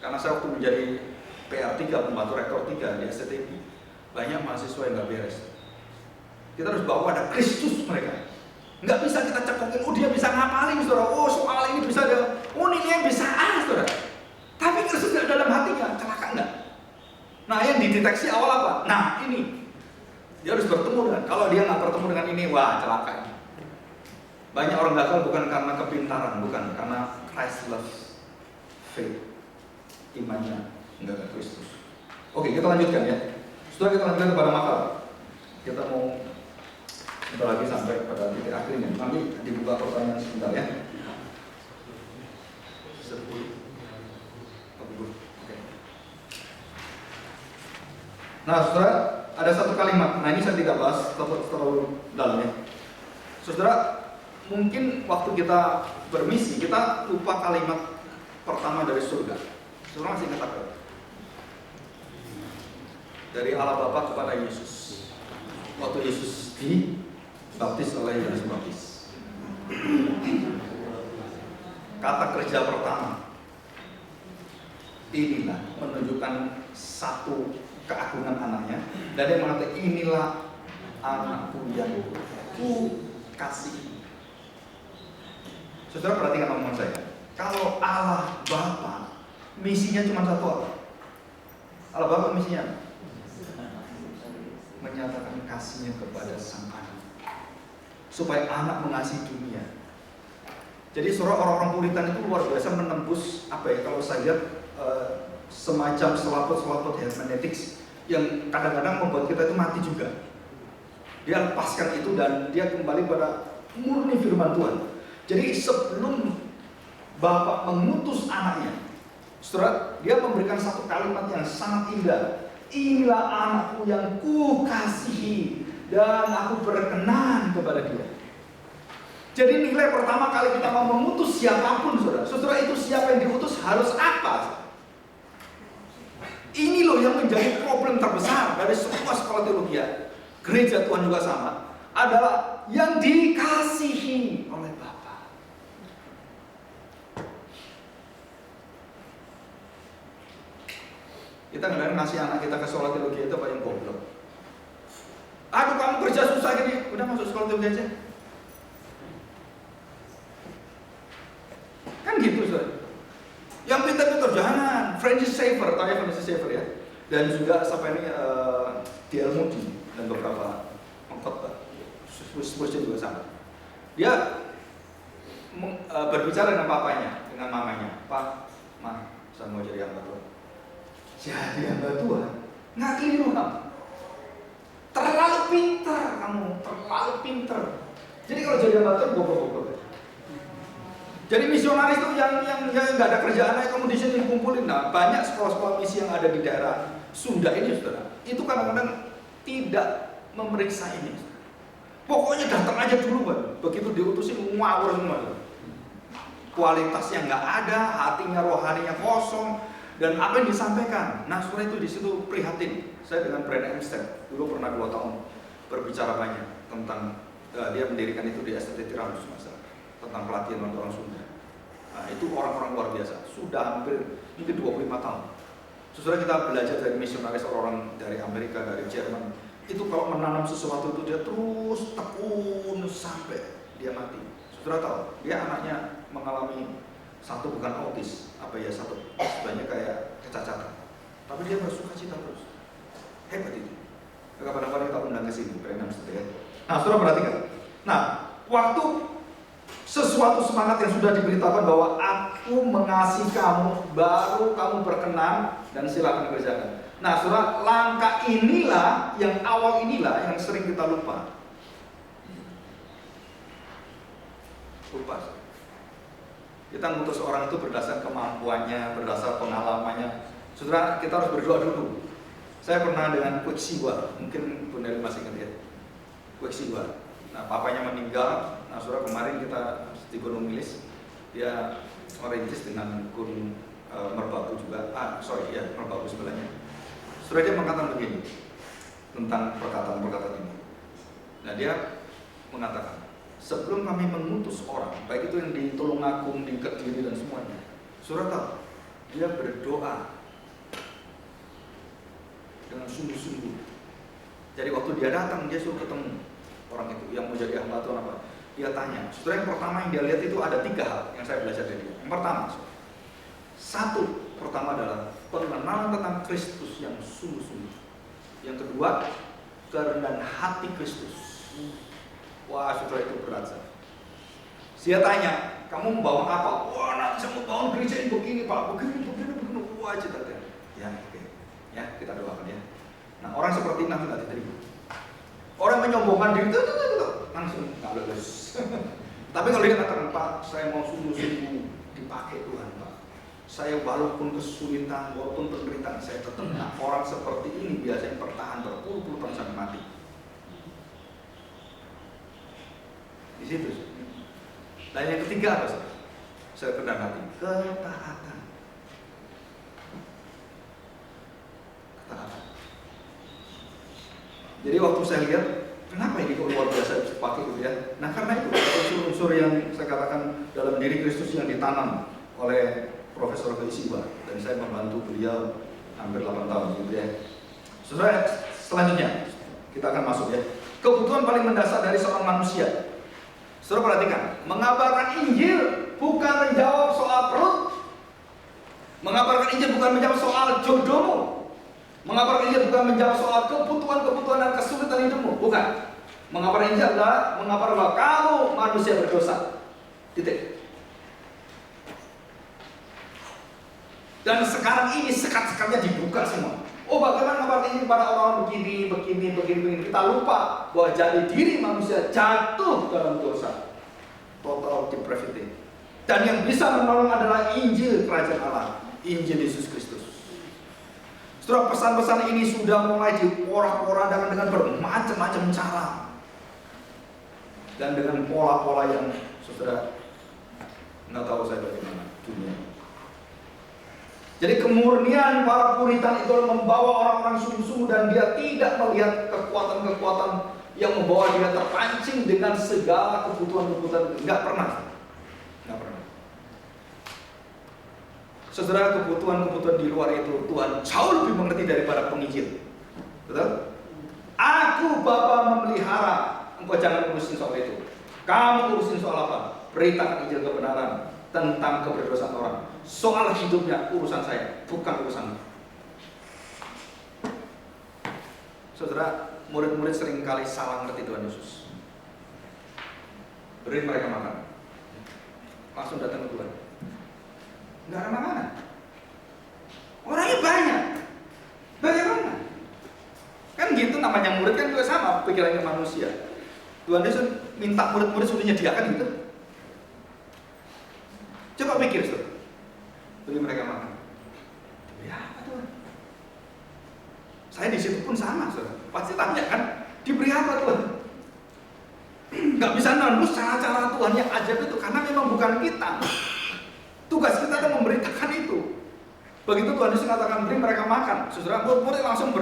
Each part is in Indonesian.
Karena saya waktu menjadi PR3, pembantu rektor 3 di STTI, banyak mahasiswa yang nggak beres. Kita harus bawa ada Kristus mereka. Nggak bisa kita cekokin, oh dia bisa ngapalin saudara, oh soal ini bisa dia, oh nilainya bisa A saudara. Tapi Kristus tidak dalam hatinya, celaka enggak? Nah yang dideteksi awal apa? Nah ini, dia harus bertemu dengan, kalau dia nggak bertemu dengan ini, wah celaka ini. Banyak orang gagal bukan karena kepintaran, bukan karena Christless faith, imannya enggak ke Kristus. Oke, kita lanjutkan ya. Setelah kita lanjutkan kepada makal, kita mau sebentar lagi sampai pada titik akhirnya. Nanti dibuka pertanyaan sebentar ya. 10. Oke. Nah, saudara, ada satu kalimat. Nah, ini saya tidak bahas terlalu dalam ya. Saudara, mungkin waktu kita bermisi, kita lupa kalimat pertama dari surga. Saudara masih ingat apa? Dari Allah Bapa kepada Yesus. Waktu Yesus dibaptis oleh Yohanes Pembaptis. Kata kerja pertama, inilah menunjukkan satu keagungan anaknya, dan dia mengatakan inilah anakku yang ku kasih. Saudara perhatikan omongan saya. Kalau Allah Bapa misinya cuma satu apa? Allah Bapa misinya menyatakan kasihnya kepada sang anak, supaya anak mengasihi dunia. Jadi orang-orang Puritan itu luar biasa menembus apa ya, kalau saya lihat semacam selaput-selaput hermeneutics yang kadang-kadang membuat kita itu mati juga. Dia lepaskan itu dan dia kembali pada murni firman Tuhan. Jadi sebelum Bapak mengutus anaknya, saudara, dia memberikan satu kalimat yang sangat indah. Inilah anakku yang ku kasihi dan aku berkenan kepada dia. Jadi nilai pertama kali kita mau mengutus siapapun, saudara itu siapa yang diutus harus apa? Ini loh yang menjadi problem terbesar dari semua sekolah teologi, gereja Tuhan juga sama, adalah yang dikasihi oleh Bapa. Kita kadang ngasih anak kita ke sekolah teologi itu apa yang goblok. Aduh kamu kerja susah gini, udah masuk sekolah teologi aja. Kan gitu saudara. Yang pintar-pintar jangan. Francis Schaeffer, tahu ya Francis Schaeffer ya. Dan juga siapa ini D.L. Moody dan beberapa pengkhotbah. Spurgeon juga sama. Dia berbicara dengan papanya, dengan mamanya. Pak, Ma, saya mau jadi hamba Tuhan. Jadi hamba Tuhan? Nggak keliru kamu. Terlalu pintar kamu, terlalu pintar. Jadi kalau jadi hamba Tuhan, goblok-goblok. Jadi misionaris itu yang nggak ada kerjaan aja kamu di sini dikumpulin. Nah, banyak sekolah-sekolah misi yang ada di daerah Sunda ini, saudara. Itu kadang-kadang tidak memeriksa ini. Pokoknya datang aja dulu, Pak. Begitu diutusin ngawur semua. Kualitasnya nggak ada, hatinya rohaninya kosong, dan apa yang disampaikan. Nah, saudara itu di situ prihatin. Saya dengan Brand Amsterdam dulu pernah 2 tahun berbicara banyak tentang dia mendirikan itu di STT Tiramus, masalah tentang pelatihan untuk orang Sunda. Nah, itu orang-orang luar biasa, sudah hampir mungkin 25 tahun. Saudara, kita belajar dari misionaris orang dari Amerika, dari Jerman. Itu kalau menanam sesuatu itu dia terus tekun sampai dia mati. Saudara tahu, dia anaknya mengalami satu bukan autis, satu sebenarnya kayak kecacatan. Tapi dia bersuka cita terus. Hebat itu. Kapan-kapan kita undang ke sini, Brenham ya. Nah, saudara perhatikan. Nah, waktu sesuatu semangat yang sudah diberitakan bahwa aku mengasihi kamu, baru kamu berkenan dan silakan kerjakan. Nah, saudara, langkah inilah yang awal inilah yang sering kita lupa. Kita ngutus orang itu berdasar kemampuannya, berdasar pengalamannya. Saudara, kita harus berdoa dulu. Saya pernah dengan Quicksilver, mungkin Bu Neri masih ingat ya, Quicksilver. Nah, papanya meninggal. Nah, saudara, kemarin kita di Gunung Milis, dia merintis dengan Gunung Merbabu juga. Merbabu sebelahnya. Saudara, dia mengatakan begini tentang perkataan-perkataan ini. Nah, dia mengatakan, sebelum kami mengutus orang, baik itu yang di Tulungagung, di Kediri dan semuanya, saudara tahu, Dia berdoa dengan sungguh-sungguh. Jadi waktu dia datang, dia suruh ketemu orang itu yang mau jadi hamba Tuhan apa. Dia tanya. Saudara, yang pertama yang dia lihat itu ada 3 hal yang saya belajar dari dia. Yang pertama, pertama adalah pengenalan tentang Kristus yang sungguh-sungguh. Yang kedua, kerendahan hati Kristus. Wah, saudara, itu berat. Dia tanya, kamu membawa apa? Wah, nanti saya mau bangun gereja ini begini, Pak, begini. Wah, cita-cita. Ya, oke. Ya, kita doakan ya. Nah, orang seperti ini nanti tidak diterima. Orang menyombongkan diri, langsung nggak lulus. Tapi kalau dia katakan, Pak, saya mau sungguh-sungguh dipakai Tuhan, Pak. Saya walaupun kesulitan, walaupun penderitaan, saya tetap. Nah, orang seperti ini biasanya bertahan berpuluh-puluh tahun sampai mati. Di situ. Dan yang ketiga apa? Saya kenal hati, ketaatan. Jadi waktu saya lihat, kenapa ini kok luar biasa dipakai gitu ya? Nah, karena itu unsur-unsur yang saya katakan dalam diri Kristus yang ditanam oleh Profesor Keisiwa, dan saya membantu beliau hampir 8 tahun gitu ya. Saudara, selanjutnya kita akan masuk ya. Kebutuhan paling mendasar dari seorang manusia. Saudara perhatikan, mengabarkan Injil bukan menjawab soal perut. Mengabarkan Injil bukan menjawab soal jodohmu. Mengabarkan Injil bukan menjawab soal kebutuhan-kebutuhan dan kesulitan hidupmu. Bukan. Mengabarkan Injil adalah mengabarkan bahwa kamu manusia berdosa. Titik. Dan sekarang ini sekat-sekatnya dibuka semua. Oh, bagaimana mengabarkan Injil pada orang begini. Kita lupa bahwa jadi diri manusia jatuh dalam dosa. Total depravity. Dan yang bisa menolong adalah Injil Kerajaan Allah. Injil Yesus Kristus. Setelah pesan-pesan ini sudah mulai diporak-porandakan dengan bermacam-macam cara. Dan dengan pola-pola yang saudara nggak tahu saya bagaimana dunia. Jadi kemurnian para Puritan itu membawa orang-orang sungguh-sungguh, dan dia tidak melihat kekuatan-kekuatan yang membawa dia terpancing dengan segala kebutuhan-kebutuhan. Nggak pernah. Saudara, kebutuhan-kebutuhan di luar itu Tuhan jauh lebih mengerti daripada penginjil. Betul? Aku Bapa memelihara, engkau jangan urusin soal itu. Kamu urusin soal apa? Beritakan Injil kebenaran tentang keberdosaan orang. Soal hidupnya urusan saya, bukan urusan. Saudara, murid-murid seringkali salah ngerti Tuhan Yesus. Beri mereka makan, langsung datang ke Tuhan. Nggak ada makanan. Orangnya banyak. Bagaimana? Kan gitu, namanya murid kan juga sama pikirannya manusia. Tuhan Yesus minta murid-murid sudah menyediakan gitu. Coba pikir, saudara. Beri mereka makan. Ya apa Tuhan? Saya di situ pun sama, saudara. Pasti tanya kan, diberi apa Tuhan? Nggak bisa nembus cara-cara Tuhan yang ajaib itu, karena memang bukan kita. Tugas kita adalah memberitakan itu. Begitu Tuhan Yesus katakan beri mereka makan, saudara, murid langsung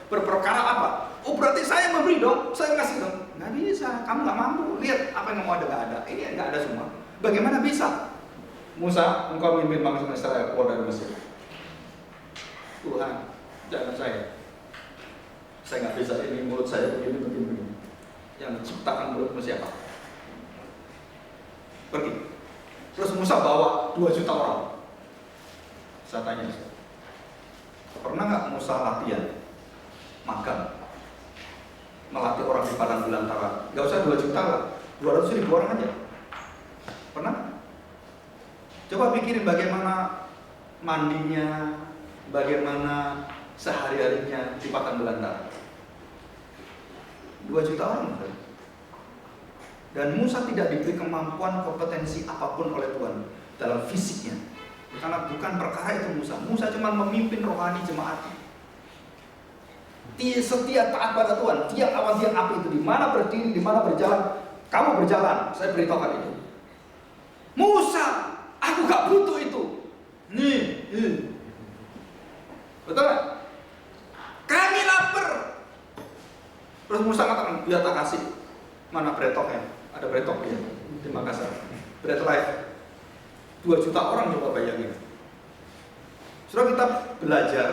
berperkara apa? Oh, berarti saya memberi dong, saya kasih dong. Nggak bisa, kamu nggak mampu. Lihat apa yang kamu ada, nggak ada. Ini nggak ada semua. Bagaimana bisa? Musa, engkau memimpin bangsa Israel keluar dari Mesir. Tuhan, jangan saya nggak bisa, ini mulut saya begini. Yang diciptakan mulutmu siapa? Pergi. Terus Musa bawa 2 juta orang. Saya tanya, pernah nggak Musa latihan makan, melatih orang di padang belantara? Nggak usah 2 juta lah, 200.000 orang aja. Pernah? Coba pikirin bagaimana mandinya, bagaimana sehari-harinya di padang belantara. 2 juta orang. Dan Musa tidak diberi kemampuan kompetensi apapun oleh Tuhan dalam fisiknya. Karena bukan perkara itu Musa. Musa cuma memimpin rohani jemaat. Dia setia taat pada Tuhan. Tiap awan tiap api itu, di mana berdiri, di mana berjalan, kamu berjalan. Saya beritahukan itu. Musa, aku gak butuh itu. Nih. Betul gak? Kami lapar. Terus Musa katakan, biar tak kasih. Mana bretoknya? Ada bretok ya di Makassar. Bread life. 2 juta orang coba bayangin. Saudara, kita belajar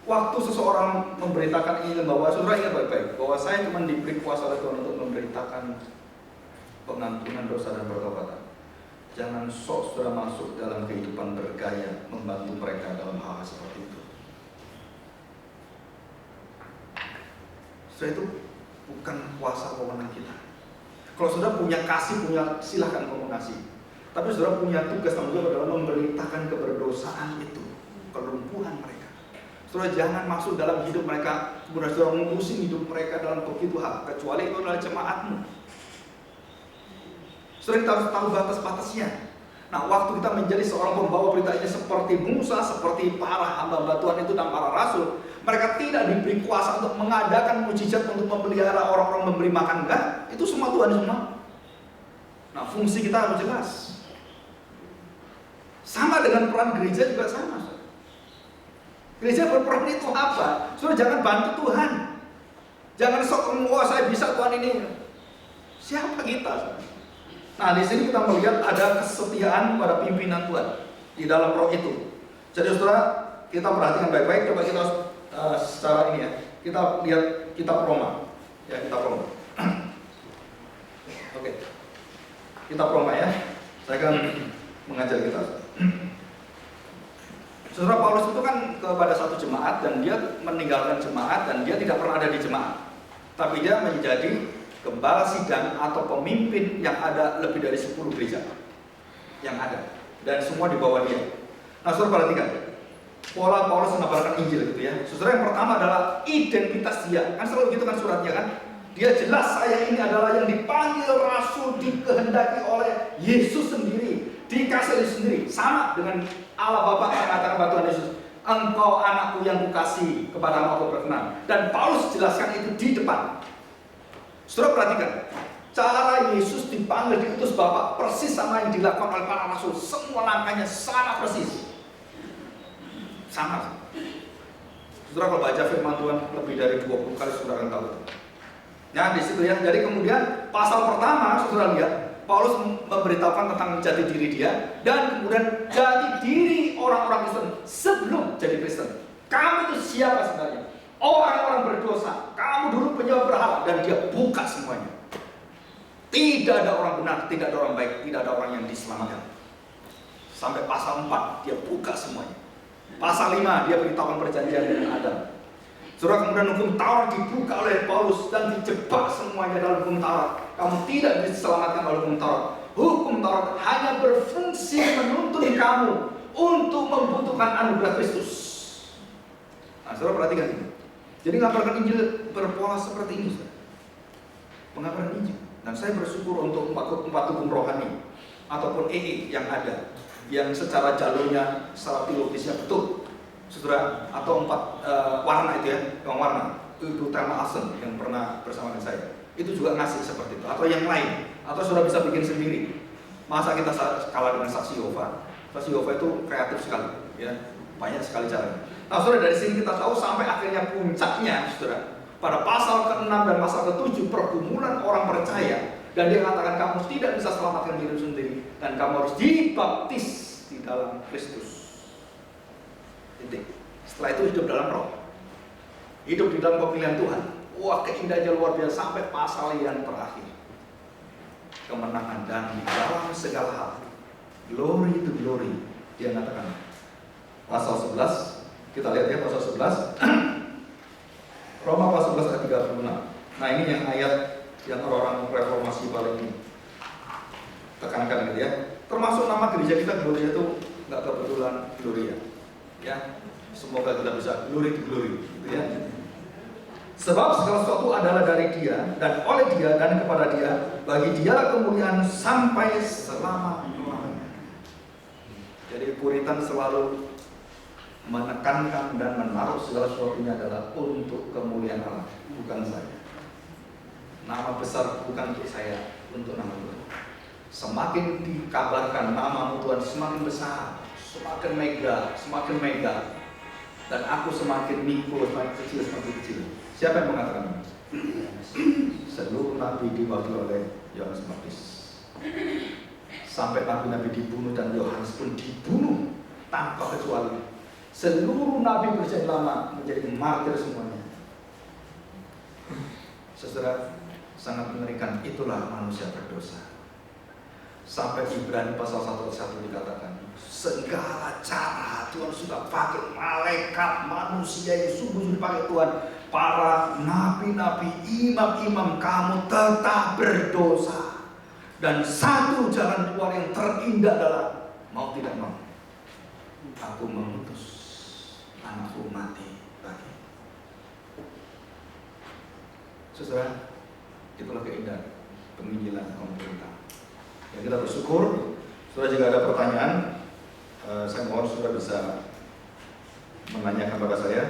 waktu seseorang memberitakan Injil, bahwa saudara ingat baik-baik bahwa saya cuma diberi kuasa oleh Tuhan untuk memberitakan pengampunan dosa dan pertobatan. Jangan sok saudara masuk dalam kehidupan bergaya membantu mereka dalam hal seperti itu. Saudara, itu bukan kuasa wewenang kita. Kalau saudara punya kasih, silahkan kamu kasih. Tapi saudara punya tugas tanggung jawab adalah memberitakan keberdosaan itu, kelumpuhan mereka. Saudara jangan masuk dalam hidup mereka, kemudian saudara mengurusi hidup mereka dalam begitu hal, kecuali itu adalah jemaatmu. Saudara, kita harus tahu batas-batasnya. Nah, waktu kita menjadi seorang pembawa berita ini seperti Musa, seperti para hamba-hamba Tuhan itu dan para rasul, mereka tidak diberi kuasa untuk mengadakan mujizat, untuk memelihara orang-orang, memberi makan, enggak. Itu semua Tuhan semua. Nah, fungsi kita harus jelas. Sama dengan peran gereja juga sama. Gereja berperan itu apa? Saudara jangan bantu Tuhan. Jangan sok wah saya bisa Tuhan ini. Siapa kita? Nah, di sini kita melihat ada kesetiaan pada pimpinan Tuhan di dalam roh itu. Jadi saudara, kita perhatikan baik-baik. Coba kita secara ini ya. Kita lihat kitab Roma. Ya, kitab Roma. Oke. Kitab Roma ya. Saya akan mengajar kita. Saudara, Paulus itu kan kepada satu jemaat dan dia meninggalkan jemaat dan dia tidak pernah ada di jemaat. Tapi dia menjadi gembala sidang atau pemimpin yang ada lebih dari 10 gereja yang ada, dan semua di bawah dia. Nah, saudara perhatikan pola Paulus mengabarkan Injil gitu ya. Saudara, yang pertama adalah identitas dia. Kan selalu gitu kan suratnya kan. Dia jelas, saya ini adalah yang dipanggil rasul, dikehendaki oleh Yesus sendiri, dikasih Yesus sendiri. Sama dengan Allah Bapa mengatakan kepada Tuhan Yesus, engkau anakku yang kukasihi, kepadamu aku berkenan. Dan Paulus jelaskan itu di depan. Saudara perhatikan, cara Yesus dipanggil, diutus Bapa persis sama yang dilakukan oleh para rasul. Semua langkahnya sama persis. Sama. Saudara, kalau baca firman Tuhan lebih dari 20 kali saudara akan tahu. Nah, di situ ya. Jadi kemudian pasal pertama saudara lihat, Paulus memberitahukan tentang jati diri dia dan kemudian jati diri orang-orang Kristen sebelum jadi Kristen. Kamu itu siapa sebenarnya? Orang-orang berdosa, kamu dulu penyembah berhala, dan dia buka semuanya. Tidak ada orang benar, tidak ada orang baik, tidak ada orang yang diselamatkan. Sampai pasal 4 dia buka semuanya. Pasal 5 dia beritahukan perjanjian dengan Adam. Saudara, kemudian hukum Taurat dibuka oleh Paulus dan dijebak semuanya dalam hukum Taurat. Kamu tidak diselamatkan oleh hukum Taurat. Hukum Taurat hanya berfungsi menuntun kamu untuk membutuhkan anugerah Kristus. Nah, saudara perhatikan ini. Jadi mengabarkan Injil berpola seperti ini, saudara. Mengabarkan Injil. Dan saya bersyukur untuk empat hukum rohani ataupun EE yang ada, yang secara jalurnya, secara teologisnya betul, saudara. Atau 4 warna itu ya, yang warna. Ibu Thelma Asen yang pernah bersama dengan saya, itu juga ngasih seperti itu. Atau yang lain, atau saudara bisa bikin sendiri. Masa kita kalah dengan saksi Yehova? Saksi Yehova itu kreatif sekali, ya, banyak sekali caranya. Nah, saudara, dari sini kita tahu sampai akhirnya puncaknya, saudara, pada pasal ke-6 dan pasal ke-7 pergumulan orang percaya, dan dia katakan kamu tidak bisa selamatkan diri sendiri dan kamu harus dibaptis di dalam Kristus. Titik. Setelah itu hidup dalam roh, hidup di dalam pemilihan Tuhan. Wah, keindahannya luar biasa sampai pasal yang terakhir. Kemenangan dan di dalam segala hal, glory to glory. Dia katakan pasal 11. Kita lihat ya pasal 11. Roma pasal 11 ayat 36. Nah, ini yang ayat yang orang reformasi paling tekankan gitu ya. Termasuk nama gereja kita, Gloria itu nggak kebetulan Gloria. Ya, semoga kita bisa glory to glory gitu ya. Sebab segala sesuatu adalah dari Dia dan oleh Dia dan kepada Dia. Bagi Dialah kemuliaan sampai selama-lamanya. Jadi Puritan selalu menekankan dan menaruh segala sesuatunya adalah untuk kemuliaan Allah, bukan saya. Nama besar bukan untuk saya, untuk nama Tuhan. Semakin dikabarkan namamu Tuhan semakin besar, semakin mega, dan aku semakin mikro, semakin kecil. Siapa yang mengatakan? Seluruh nabi diwakili oleh Yohanes Baptis. Sampai nabi-nabi dibunuh dan Yohanes pun dibunuh tanpa kecuali. Seluruh nabi perjanjian lama menjadi martir semuanya. Saudara, sangat mengerikan. Itulah manusia berdosa. Sampai Ibrani pasal 1:1 dikatakan, segala cara Tuhan sudah pakai malaikat, manusia yang sungguh-sungguh dipakai Tuhan, para nabi-nabi, imam-imam, kamu tetap berdosa. Dan satu jalan keluar yang terindah adalah mau tidak mau, aku mengutus anakku mati bagi. Saudara, itulah keindahan penginjilan pemerintah. Ya, kita bersyukur. Saudara, jika ada pertanyaan, saya mohon saudara bisa menanyakan kepada saya.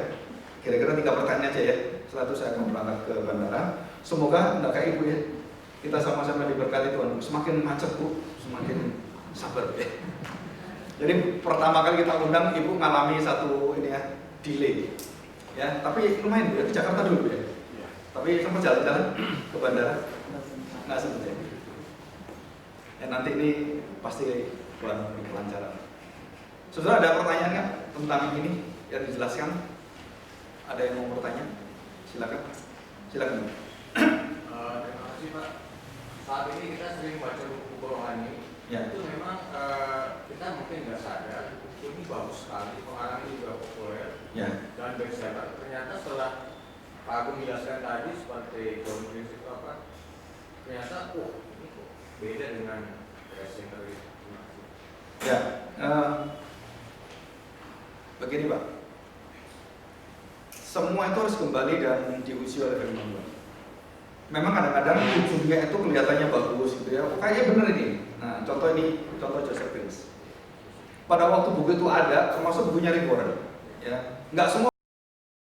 Kira-kira 3 pertanyaan aja ya. Setelah itu saya akan berangkat ke bandara. Semoga tidak kayak ibu ya. Kita sama-sama diberkati Tuhan. Semakin macet bu, semakin sabar ya. Jadi pertama kali kita undang ibu ngalami satu ini ya, delay. Ya, tapi lumayan bu ya, ke Jakarta dulu ya. Tapi sempat jalan-jalan ke bandara. Nggak sempat ya. Ya, nanti ini pasti kelancaran. Saudara, ada pertanyaan nggak tentang ini yang dijelaskan? Ada yang mau bertanya? Silakan. Silakan. Terima kasih Pak. Saat ini kita sering baca buku rohani. Ya. Itu memang kita mungkin nggak sadar buku ini bagus sekali, pengarangnya juga populer. Ya. Dan bestseller. Ternyata setelah Pak Agung menjelaskan tadi seperti John Lewis itu apa? Ternyata ini kok beda dengan bestseller itu. Ya. Begini Pak. Semua itu harus kembali dan diuji oleh firman Tuhan. Memang kadang-kadang ujungnya itu kelihatannya bagus gitu ya. Kayaknya bener ini. Nah, contoh Joseph Prince. Pada waktu buku itu ada, termasuk bukunya Rick Warren, ya, nggak semua